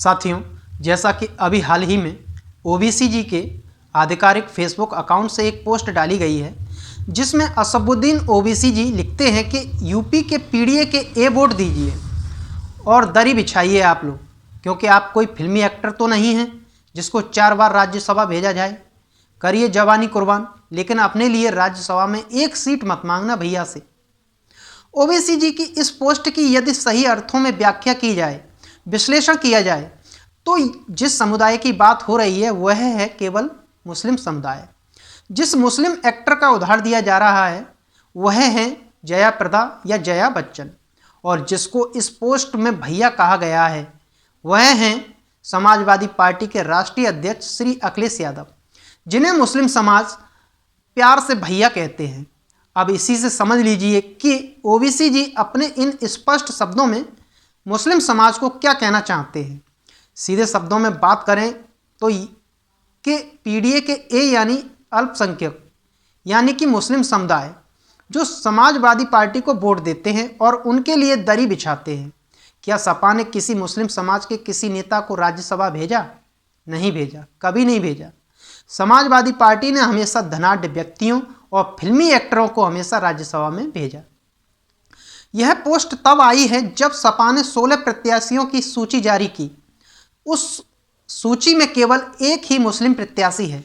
साथियों, जैसा कि अभी हाल ही में ओबीसी जी के आधिकारिक फेसबुक अकाउंट से एक पोस्ट डाली गई है जिसमें असबुद्दीन ओबीसी जी लिखते हैं कि यूपी के पीडीए के ए वोट दीजिए और दरी बिछाइए आप लोग, क्योंकि आप कोई फिल्मी एक्टर तो नहीं हैं जिसको 4 बार राज्यसभा भेजा जाए। करिए जवानी कुर्बान, लेकिन अपने लिए राज्यसभा में एक सीट मत मांगना भैया से। ओबीसी जी की इस पोस्ट की यदि सही अर्थों में व्याख्या की जाए, विश्लेषण किया जाए, तो जिस समुदाय की बात हो रही है वह है केवल मुस्लिम समुदाय। जिस मुस्लिम एक्टर का उदाहरण दिया जा रहा है वह है जया प्रदा या जया बच्चन, और जिसको इस पोस्ट में भैया कहा गया है वह हैं समाजवादी पार्टी के राष्ट्रीय अध्यक्ष श्री अखिलेश यादव, जिन्हें मुस्लिम समाज प्यार से भैया कहते हैं। अब इसी से समझ लीजिए कि ओबीसी जी अपने इन स्पष्ट शब्दों में मुस्लिम समाज को क्या कहना चाहते हैं। सीधे शब्दों में बात करें तो कि पीडीए के ए यानी अल्पसंख्यक यानी कि मुस्लिम समुदाय जो समाजवादी पार्टी को वोट देते हैं और उनके लिए दरी बिछाते हैं। क्या सपा ने किसी मुस्लिम समाज के किसी नेता को राज्यसभा भेजा? नहीं भेजा, कभी नहीं भेजा। समाजवादी पार्टी ने हमेशा धनाढ्य व्यक्तियों और फिल्मी एक्टरों को हमेशा राज्यसभा में भेजा। यह पोस्ट तब आई है जब सपा ने 16 प्रत्याशियों की सूची जारी की। उस सूची में केवल एक ही मुस्लिम प्रत्याशी है।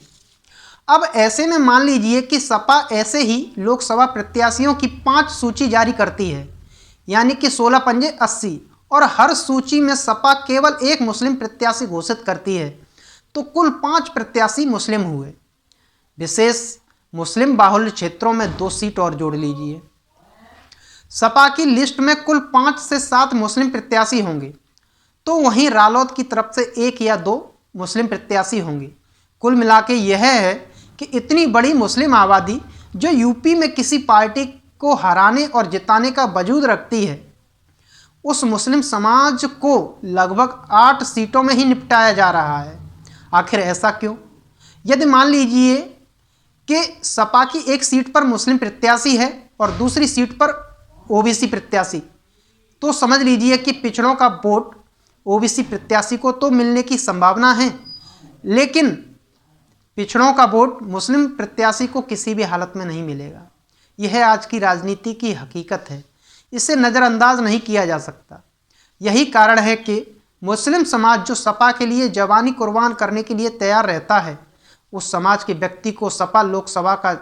अब ऐसे में मान लीजिए कि सपा ऐसे ही लोकसभा प्रत्याशियों की 5 सूची जारी करती है, यानी कि 16 पंजे 80, और हर सूची में सपा केवल एक मुस्लिम प्रत्याशी घोषित करती है, तो कुल 5 प्रत्याशी मुस्लिम हुए। विशेष मुस्लिम बाहुल्य क्षेत्रों में 2 सीट और जोड़ लीजिए। सपा की लिस्ट में कुल 5 से 7 मुस्लिम प्रत्याशी होंगे, तो वहीं रालोद की तरफ से 1 या 2 मुस्लिम प्रत्याशी होंगे। कुल मिला के यह है कि इतनी बड़ी मुस्लिम आबादी जो यूपी में किसी पार्टी को हराने और जिताने का वजूद रखती है, उस मुस्लिम समाज को लगभग 8 सीटों में ही निपटाया जा रहा है। आखिर ऐसा क्यों? यदि मान लीजिए कि सपा की एक सीट पर मुस्लिम प्रत्याशी है और दूसरी सीट पर ओबीसी प्रत्याशी, तो समझ लीजिए कि पिछड़ों का वोट ओबीसी प्रत्याशी को तो मिलने की संभावना है, लेकिन पिछड़ों का वोट मुस्लिम प्रत्याशी को किसी भी हालत में नहीं मिलेगा। यह आज की राजनीति की हकीकत है, इसे नज़रअंदाज नहीं किया जा सकता। यही कारण है कि मुस्लिम समाज जो सपा के लिए जवानी कुर्बान करने के लिए तैयार रहता है, उस समाज के व्यक्ति को सपा लोकसभा का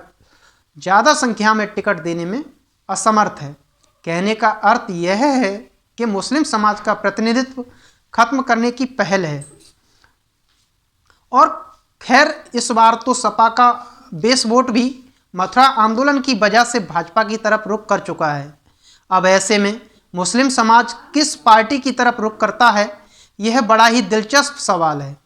ज़्यादा संख्या में टिकट देने में असमर्थ है। कहने का अर्थ यह है कि मुस्लिम समाज का प्रतिनिधित्व खत्म करने की पहल है। और खैर, इस बार तो सपा का बेस वोट भी मथुरा आंदोलन की वजह से भाजपा की तरफ रुख कर चुका है। अब ऐसे में मुस्लिम समाज किस पार्टी की तरफ रुख करता है, यह बड़ा ही दिलचस्प सवाल है।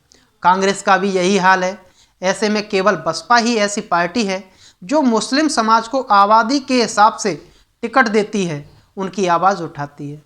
कांग्रेस का भी यही हाल है। ऐसे में केवल बसपा ही ऐसी पार्टी है जो मुस्लिम समाज को आबादी के हिसाब से टिकट देती है, उनकी आवाज़ उठाती है।